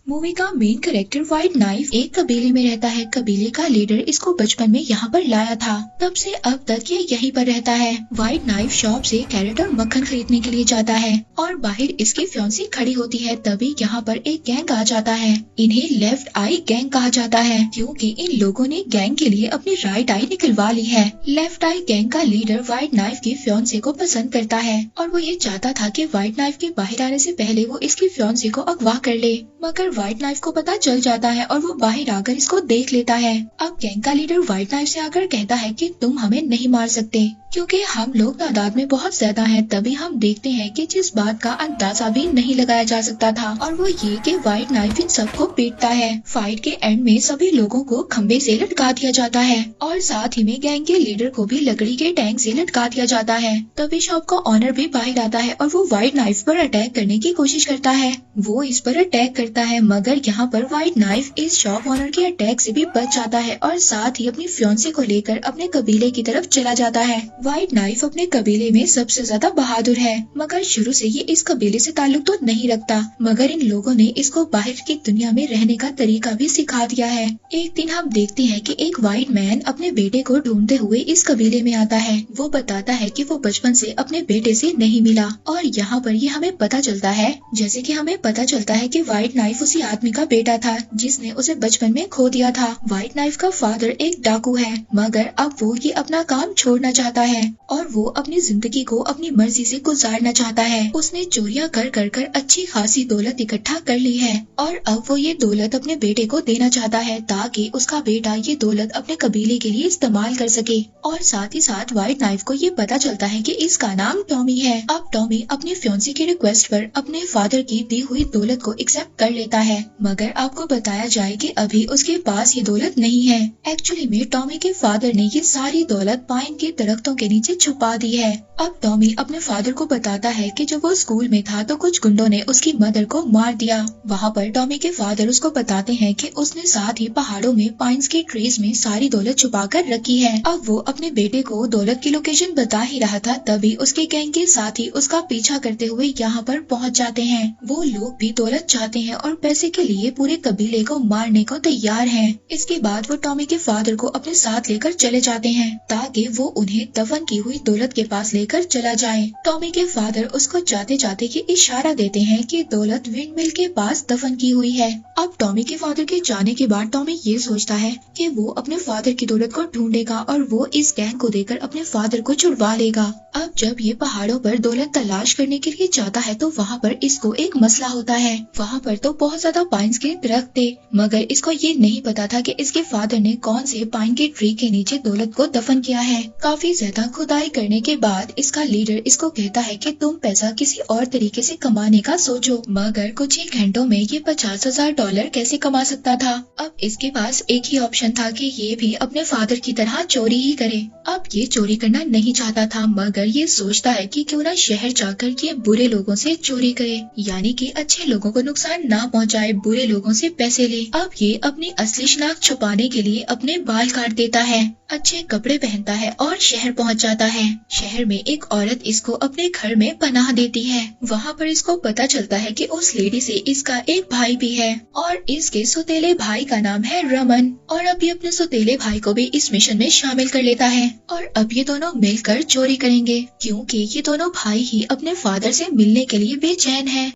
Movie का main character white knife एक कबीले में रहता है। कबीले का लीडर इसको बचपन में यहाँ पर लाया था, तब से अब तक ये यहीं पर रहता है। व्हाइट नाइफ शॉप से कैरेट और मक्खन खरीदने के लिए जाता है और बाहर इसकी फियांसी खड़ी होती है। तभी यहाँ पर एक गैंग आ जाता है। इन्हें लेफ्ट आई गैंग कहा जाता है क्योंकि इन लोगों ने गैंग के लिए अपनी राइट आई निकलवा ली है। लेफ्ट आई गैंग का लीडर व्हाइट नाइफ की फियांसे को पसंद करता है और वो ये चाहता था कि व्हाइट नाइफ के बाहर आने से पहले वो इसकी फियांसे को अगवा कर ले, मगर व्हाइट नाइफ को पता चल जाता है और वो बाहर आकर इसको देख लेता है। अब गैंग का लीडर व्हाइट नाइफ से आकर कहता है कि तुम हमें नहीं मार सकते क्योंकि हम लोग तादाद में बहुत ज्यादा हैं। तभी हम देखते हैं कि जिस बात का अंदाजा भी नहीं लगाया जा सकता था, और वो ये कि व्हाइट नाइफ इन सबको पीटता है। फाइट के एंड में सभी लोगों को खंबे से लटका दिया जाता है और साथ ही में गैंग के लीडर को भी लकड़ी के टैंक से लटका दिया जाता है। तभी शॉप का ऑनर भी बाहर आता है और वो व्हाइट नाइफ पर अटैक करने की कोशिश करता है। वो इस पर अटैक करता है मगर यहाँ पर व्हाइट नाइफ इस शॉप ऑनर के अटैक से भी बच जाता है और साथ ही अपनी फियांसे को लेकर अपने कबीले की तरफ चला जाता है। व्हाइट नाइफ अपने कबीले में सबसे ज्यादा बहादुर है, मगर शुरू से ये इस कबीले से ताल्लुक तो नहीं रखता, मगर इन लोगों ने इसको बाहर की दुनिया में रहने का तरीका भी सिखा दिया है। एक दिन हम देखते हैं कि एक व्हाइट मैन अपने बेटे को ढूंढते हुए इस कबीले में आता है। वो बताता है कि वो बचपन से अपने बेटे से नहीं मिला और यहाँ पर ये हमें पता चलता है, जैसे कि हमें पता चलता है कि व्हाइट नाइफ उसी आदमी का बेटा था जिसने उसे बचपन में खो दिया था। व्हाइट नाइफ का फादर एक डाकू है, मगर अब वो ये अपना काम छोड़ना चाहता है और वो अपनी जिंदगी को अपनी मर्जी से गुजारना चाहता है। उसने चोरियां कर कर अच्छी खासी दौलत इकट्ठा कर ली है और अब वो ये दौलत अपने बेटे को देना चाहता है ताकि उसका बेटा ये दौलत अपने कबीले के लिए इस्तेमाल कर सके। और साथ ही साथ व्हाइट नाइफ को ये पता चलता है कि इसका नाम टॉमी है। अब टॉमी अपनी फियांसी की रिक्वेस्ट पर अपने फादर की दी हुई दौलत को एक्सेप्ट कर लेता है, मगर आपको बताया जाए कि अभी उसके पास ये दौलत नहीं है। एक्चुअली में टॉमी के फादर ने ये सारी दौलत पाइन के दरख्तों के नीचे छुपा दी है। अब टॉमी अपने फादर को बताता है कि जब वो स्कूल में था तो कुछ गुंडों ने उसकी मदर को मार दिया। वहाँ पर टॉमी के फादर उसको बताते हैं कि उसने साथ ही पहाड़ों में पाइन्स के ट्रीज में सारी दौलत छुपा कर रखी है। अब वो अपने बेटे को दौलत की लोकेशन बता ही रहा था, तभी उसके गैंग के साथी उसका पीछा करते हुए यहाँ पर पहुँच जाते हैं। वो लोग भी दौलत चाहते हैं और पैसे के लिए पूरे कबीले को मारने को तैयार हैं। इसके बाद वो टॉमी के फादर को अपने साथ लेकर चले जाते हैं ताकि वो उन्हें दफन की हुई दौलत के पास लेकर चला जाए। टॉमी के फादर उसको जाते जाते के इशारा देते हैं कि दौलत विंड मिल के पास दफन की हुई है। अब टॉमी के फादर के जाने के बाद टॉमी ये सोचता है कि वो अपने फादर की दौलत को ढूंढेगा और वो इस गैंग को देकर अपने फादर को छुड़वा लेगा। अब जब ये पहाड़ों पर दौलत तलाश करने के लिए जाता है तो वहाँ पर इसको एक मसला होता है। वहाँ पर तो बहुत ज्यादा पाइन्स के दरख्त थे, मगर इसको ये नहीं पता था कि इसके फादर ने कौन से पाइन के ट्री के नीचे दौलत को दफन किया है। काफी ज्यादा खुदाई करने के बाद इसका लीडर इसको कहता है कि तुम पैसा किसी और तरीके से कमाने का सोचो, मगर कुछ ही घंटों में ये $50,000 कैसे कमा सकता था। अब इसके पास एक ही ऑप्शन था कि ये भी अपने फादर की तरह चोरी ही करे। अब ये चोरी करना नहीं चाहता था, मगर ये सोचता है कि क्यों ना शहर जाकर ये बुरे लोगों से चोरी करे, यानी कि अच्छे लोगों को नुकसान ना पहुंचाए, बुरे लोगों से पैसे ले। अब ये अपनी असली शनाख्त छुपाने के लिए अपने बाल काट देता है, अच्छे कपड़े पहनता है और शहर पहुंच जाता है। शहर में एक औरत इसको अपने घर में पनाह देती है। वहाँ पर इसको पता चलता है कि उस लेडी से इसका एक भाई भी है और इसके सौतेले भाई का नाम है रमन। और अब ये अपने सौतेले भाई को भी इस मिशन में शामिल कर लेता है और अब ये दोनों मिलकर चोरी करेंगे क्योंकि ये दोनों भाई ही अपने फादर से मिलने के लिए बेचैन हैं।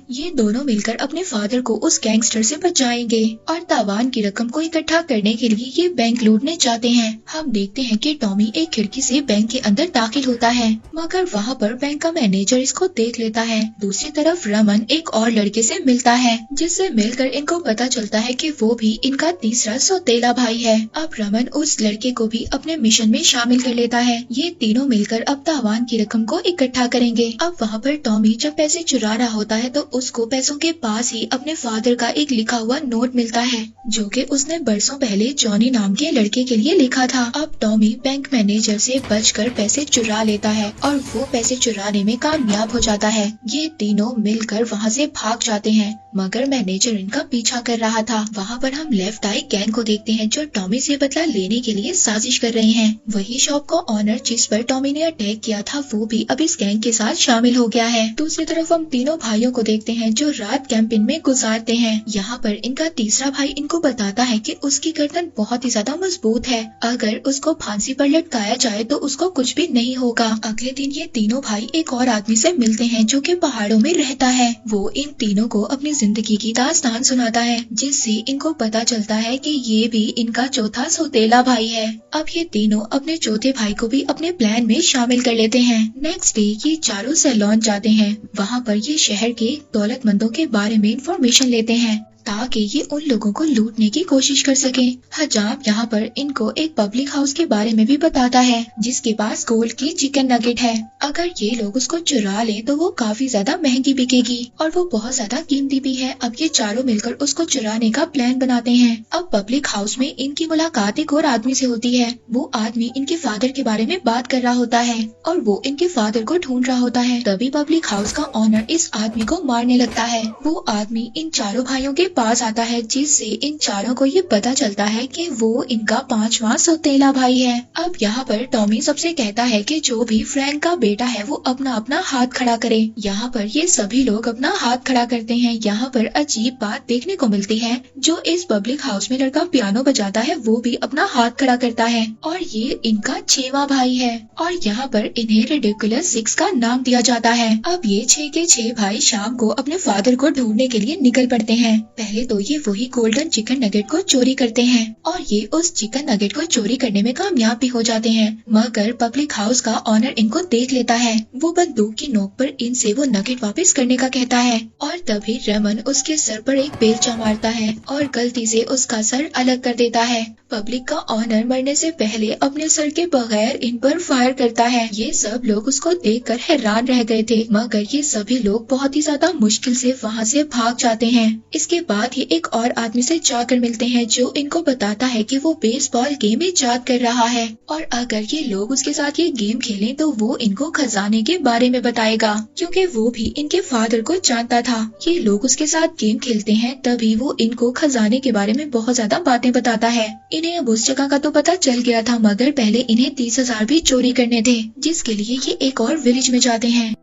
ये दोनों मिलकर अपने फादर को उस गैंगस्टर से बचाएंगे और तावान की रकम को इकट्ठा करने के लिए ये बैंक लूटने जाते हैं। हम देखते हैं कि टॉमी एक खिड़की से बैंक के अंदर दाखिल होता है, मगर वहाँ पर बैंक का मैनेजर इसको देख लेता है। दूसरी तरफ रमन एक और लड़के से मिलता है, जिससे मिलकर इनको पता चलता है कि वो भी इनका तीसरा सौतेला भाई है। अब रमन उस लड़के को भी अपने मिशन में शामिल कर लेता है। ये तीनों मिलकर अब तावान की रकम को इकट्ठा करेंगे। अब वहाँ पर टॉमी जब पैसे चुरा रहा होता है तो उसको पैसों के पास ही अपने फादर का एक लिखा हुआ नोट मिलता है, जो कि उसने बरसों पहले जॉनी नाम के लड़के के लिए लिखा था। अब टॉमी बैंक मैनेजर से बचकर पैसे चुरा लेता है और वो पैसे चुराने में कामयाब हो जाता है। ये तीनों मिलकर वहाँ से भाग जाते हैं। मगर मैनेजर इनका पीछा कर रहा था। वहाँ पर हम लेफ्ट आई गैंग को देखते हैं जो टॉमी से बदला लेने के लिए साजिश कर रहे हैं। वही शॉप का ऑनर जिस पर टॉमी ने अटैक किया था वो भी अब इस गैंग के साथ शामिल हो गया है। दूसरी तरफ हम तीनों भाइयों को देखते हैं जो रात कैंपिंग में गुजारते हैं। यहाँ पर इनका तीसरा भाई इनको बताता है कि उसकी गर्दन बहुत ही ज्यादा मजबूत है, अगर उसको फांसी पर लटकाया जाए तो उसको कुछ भी नहीं होगा। अगले दिन ये तीनों भाई एक और आदमी से मिलते हैं जो कि पहाड़ों में रहता है। वो इन तीनों को अपनी जिंदगी की दास्तान सुनाता है जिससे इनको पता चलता है कि ये भी इनका चौथा सौतेला भाई है। अब ये तीनों अपने चौथे भाई को भी अपने प्लान में शामिल कर लेते हैं। नेक्स्ट डे ये चारों सैलून जाते हैं। वहाँ पर ये शहर के दौलतमंदों के बारे में इंफॉर्मेशन लेते हैं ताकि ये उन लोगों को लूटने की कोशिश कर सके। हजाब यहाँ पर इनको एक पब्लिक हाउस के बारे में भी बताता है जिसके पास गोल्ड की चिकन नगेट है। अगर ये लोग उसको चुरा ले तो वो काफी ज्यादा महंगी बिकेगी और वो बहुत ज्यादा कीमती भी है। अब ये चारों मिलकर उसको चुराने का प्लान बनाते हैं। अब पब्लिक हाउस में इनकी मुलाकात एक और आदमी से होती है। वो आदमी इनके फादर के बारे में बात कर रहा होता है और वो इनके फादर को ढूंढ रहा होता है। तभी पब्लिक हाउस का ऑनर इस आदमी को मारने लगता है। वो आदमी इन चारों भाइयों के पास आता है जिससे इन चारों को ये पता चलता है कि वो इनका पांचवा सौतेला भाई है। अब यहाँ पर टॉमी सबसे कहता है कि जो भी फ्रैंक का बेटा है वो अपना अपना हाथ खड़ा करे। यहाँ पर ये सभी लोग अपना हाथ खड़ा करते हैं। यहाँ पर अजीब बात देखने को मिलती है, जो इस पब्लिक हाउस में लड़का पियानो बजाता है वो भी अपना हाथ खड़ा करता है और ये इनका 6वां भाई है और यहाँ पर इन्हें रिडिकुलस 6 का नाम दिया जाता है। अब ये 6 के 6 भाई शाम को अपने फादर को ढूंढने के लिए निकल पड़ते हैं। पहले तो ये वही गोल्डन चिकन नगेट को चोरी करते हैं और ये उस चिकन नगेट को चोरी करने में कामयाब भी हो जाते हैं। मगर पब्लिक हाउस का ऑनर इनको देख लेता है। वो बंदूक की नोक पर इनसे वो नगेट वापस करने का कहता है और तभी रमन उसके सर पर एक बेलचा मारता है और गलती से उसका सर अलग कर देता है। पब्लिक का ऑनर मरने से पहले अपने सर के बगैर इन पर फायर करता है। ये सब लोग उसको देखकर हैरान रह गए थे, मगर ये सभी लोग बहुत ही ज्यादा मुश्किल से वहाँ से भाग जाते हैं। इसके बाद ये एक और आदमी से जाकर मिलते हैं जो इनको बताता है कि वो बेसबॉल गेम इजाद कर रहा है और अगर ये लोग उसके साथ ये गेम खेलें तो वो इनको खजाने के बारे में बताएगा, क्योंकि वो भी इनके फादर को जानता था। ये लोग उसके साथ गेम खेलते हैं तभी वो इनको खजाने के बारे में बहुत ज्यादा बातें बताता है। इन्हें अब उस जगह का तो पता चल गया था, मगर पहले इन्हें 30,000 भी चोरी करने थे, जिसके लिए ये एक और विलेज में जाते हैं।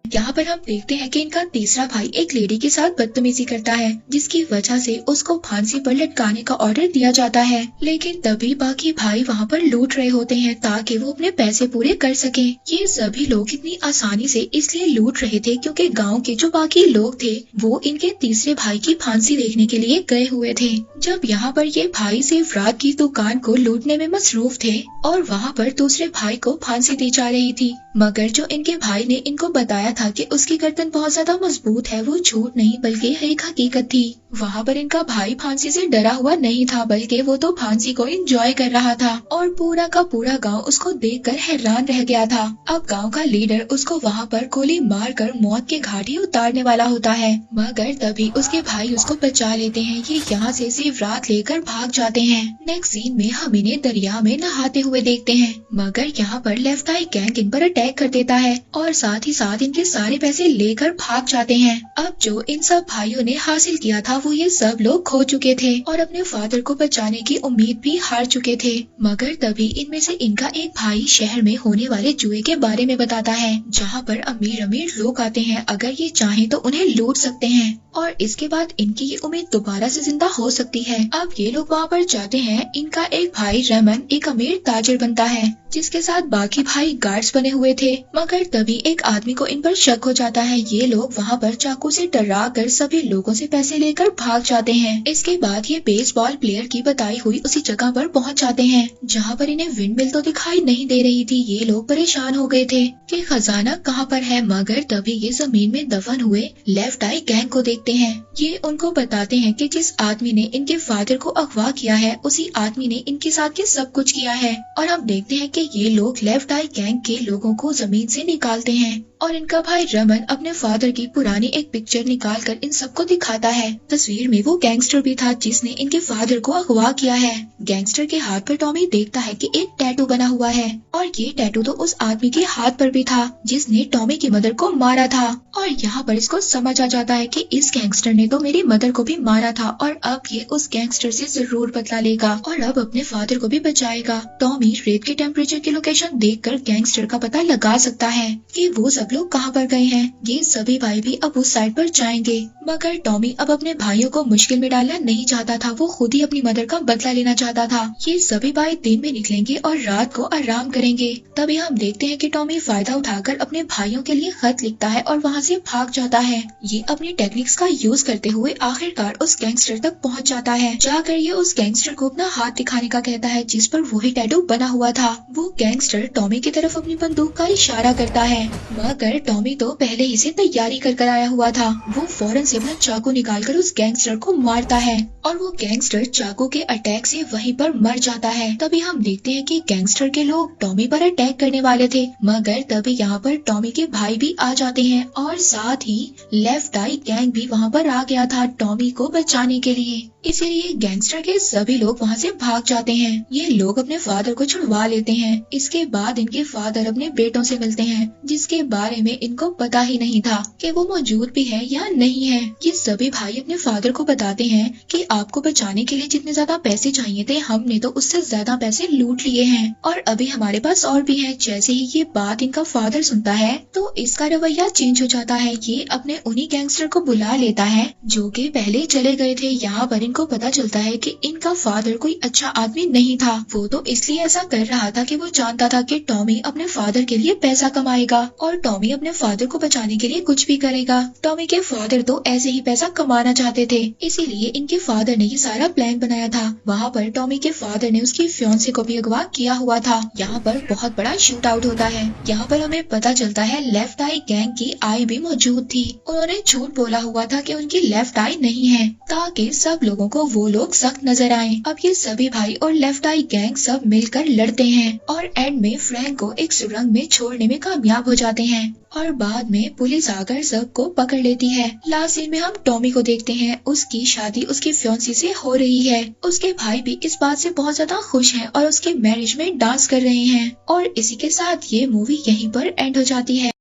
यहाँ पर हम देखते हैं कि इनका तीसरा भाई एक लेडी के साथ बदतमीजी करता है, जिसकी वजह से उसको फांसी पर लटकाने का ऑर्डर दिया जाता है। लेकिन तभी बाकी भाई वहाँ पर लूट रहे होते हैं ताकि वो अपने पैसे पूरे कर सकें। ये सभी लोग इतनी आसानी से इसलिए लूट रहे थे क्योंकि गांव के जो बाकी लोग थे वो इनके तीसरे भाई की फांसी देखने के लिए गए हुए थे। जब यहाँ पर ये भाई सिर्फ रात की दुकान को लूटने में मसरूफ थे और वहाँ पर दूसरे भाई को फांसी दी जा रही थी, मगर जो इनके भाई ने इनको बताया था कि उसकी गर्दन बहुत ज्यादा मजबूत है वो झूठ नहीं बल्कि एक हकीकत थी। वहाँ पर इनका भाई फांसी से डरा हुआ नहीं था बल्कि वो तो फांसी को एंजॉय कर रहा था और पूरा का पूरा गांव उसको देखकर हैरान रह गया था। अब गांव का लीडर उसको वहाँ पर गोली मारकर मौत के घाट ही उतारने वाला होता है, मगर तभी उसके भाई उसको बचा लेते हैं। ये यहाँ से सिर्फ रात लेकर भाग जाते हैं। नेक्स्ट सीन में हम इन्हें दरिया में नहाते हुए देखते हैं, मगर यहाँ पर लेफ्ट आई गैंग इन पर अटैक कर देता है और साथ ही साथ इनके सारे पैसे लेकर भाग जाते हैं। अब जो इन सब भाइयों ने हासिल किया था वो ये सब लोग खो चुके थे और अपने फादर को बचाने की उम्मीद भी हार चुके थे। मगर तभी इनमें से इनका एक भाई शहर में होने वाले जुए के बारे में बताता है, जहाँ पर अमीर अमीर लोग आते हैं, अगर ये चाहें तो उन्हें लूट सकते हैं और इसके बाद इनकी ये उम्मीद दोबारा से जिंदा हो सकती है। अब ये लोग वहाँ पर जाते हैं। इनका एक भाई रमन एक अमीर ताजिर बनता है जिसके साथ बाकी भाई गार्ड्स बने हुए थे, मगर तभी एक आदमी को इन पर शक हो जाता है। ये लोग वहाँ पर चाकू से डरा कर सभी लोगों से पैसे लेकर भाग जाते हैं। इसके बाद ये बेसबॉल प्लेयर की बताई हुई उसी जगह पर पहुँच जाते हैं जहाँ पर इन्हें विंड मिल तो दिखाई नहीं दे रही थी। ये लोग परेशान हो गए थे कि खजाना कहाँ पर है, मगर तभी ये जमीन में दफन हुए लेफ्ट आई गैंग को देखते हैं। ये उनको बताते हैं कि जिस आदमी ने इनके फादर को अगवा किया है उसी आदमी ने इनके साथ ये सब कुछ किया है और हम देखते हैं कि कि ये लोग लेफ्ट आई गैंग के लोगों को जमीन से निकालते हैं और इनका भाई रमन अपने फादर की पुरानी एक पिक्चर निकाल कर इन सबको दिखाता है। तस्वीर में वो गैंगस्टर भी था जिसने इनके फादर को अगवा किया है। गैंगस्टर के हाथ पर टॉमी देखता है कि एक टैटू बना हुआ है और ये टैटू तो उस आदमी के हाथ पर भी था जिसने टॉमी की मदर को मारा था। और यहाँ पर इसको समझ आ जाता है कि इस गैंगस्टर ने तो मेरी मदर को भी मारा था और अब ये उस गैंगस्टर से जरूर बदला लेगा और अब अपने फादर को भी बचाएगा। टॉमी रेत के टेम्परेचर की लोकेशन देखकर गैंगस्टर का पता लगा सकता है कि वो सब लोग कहाँ पर गए हैं। ये सभी भाई भी अब उस साइड पर जाएंगे, मगर टॉमी अब अपने भाइयों को मुश्किल में डालना नहीं चाहता था। वो खुद ही अपनी मदर का बदला लेना चाहता था। ये सभी भाई दिन में निकलेंगे और रात को आराम करेंगे। तभी हम देखते हैं कि टॉमी फायदा उठाकर अपने भाइयों के लिए खत लिखता है और वहाँ से भाग जाता है। ये अपनी टेक्निक्स का यूज करते हुए आखिरकार उस गैंगस्टर तक पहुँच जाता है। जाकर ये उस गैंगस्टर को अपना हाथ दिखाने का कहता है जिस पर वही टैटू बना हुआ था। वो गैंगस्टर टॉमी की तरफ अपनी बंदूक का इशारा करता है, मगर टॉमी तो पहले ही से तैयारी कर आया हुआ था। वो फौरन से अपना चाकू निकालकर उस गैंगस्टर को मारता है और वो गैंगस्टर चाकू के अटैक से वहीं पर मर जाता है। तभी हम देखते हैं कि गैंगस्टर के लोग टॉमी पर अटैक करने वाले थे, मगर तभी यहाँ पर टॉमी के भाई भी आ जाते हैं और साथ ही लेफ्ट आई गैंग भी वहाँ पर आ गया था टॉमी को बचाने के लिए। इसीलिए गैंगस्टर के सभी लोग वहाँ से भाग जाते हैं। ये लोग अपने फादर को छुड़वा लेते हैं। इसके बाद इनके फादर अपने बेटों से मिलते हैं जिसके बारे में इनको पता ही नहीं था कि वो मौजूद भी है या नहीं है। ये सभी भाई अपने फादर को बताते हैं कि आपको बचाने के लिए जितने ज्यादा पैसे चाहिए थे हमने तो उससे ज्यादा पैसे लूट लिए हैं और अभी हमारे पास और भी है। जैसे ही ये बात इनका फादर सुनता है तो इसका रवैया चेंज हो जाता है। ये अपने उन्हीं गैंगस्टर को बुला लेता है जो कि पहले चले गए थे। यहाँ पर इनको पता चलता है कि इनका फादर कोई अच्छा आदमी नहीं था। वो तो इसलिए ऐसा कर रहा था कि वो जानता था कि टॉमी अपने फादर के लिए पैसा कमाएगा और टॉमी अपने फादर को बचाने के लिए कुछ भी करेगा। टॉमी के फादर तो ऐसे ही पैसा कमाना चाहते थे, इसीलिए इनके फादर ने ये सारा प्लान बनाया था। वहाँ पर टॉमी के फादर ने उसकी फियांसे को भी अगवा किया हुआ था। यहाँ पर बहुत बड़ा शूट आउट होता है। यहाँ पर हमें पता चलता है लेफ्ट आई गैंग की आई भी मौजूद थी। उन्होंने झूठ बोला हुआ था कि उनकी लेफ्ट आई नहीं है ताकि सब लोगों को वो लोग सख्त नजर आए। अब ये सभी भाई और लेफ्ट आई गैंग सब मिलकर लड़ते हैं और एंड में फ्रैंक को एक सुरंग में छोड़ने में कामयाब हो जाते हैं और बाद में पुलिस आकर सबको पकड़ लेती है। लास्ट सीन में हम टॉमी को देखते हैं। उसकी शादी उसकी फियांसी से हो रही है। उसके भाई भी इस बात से बहुत ज्यादा खुश हैं और उसके मैरिज में डांस कर रहे हैं और इसी के साथ ये मूवी यहीं पर एंड हो जाती है।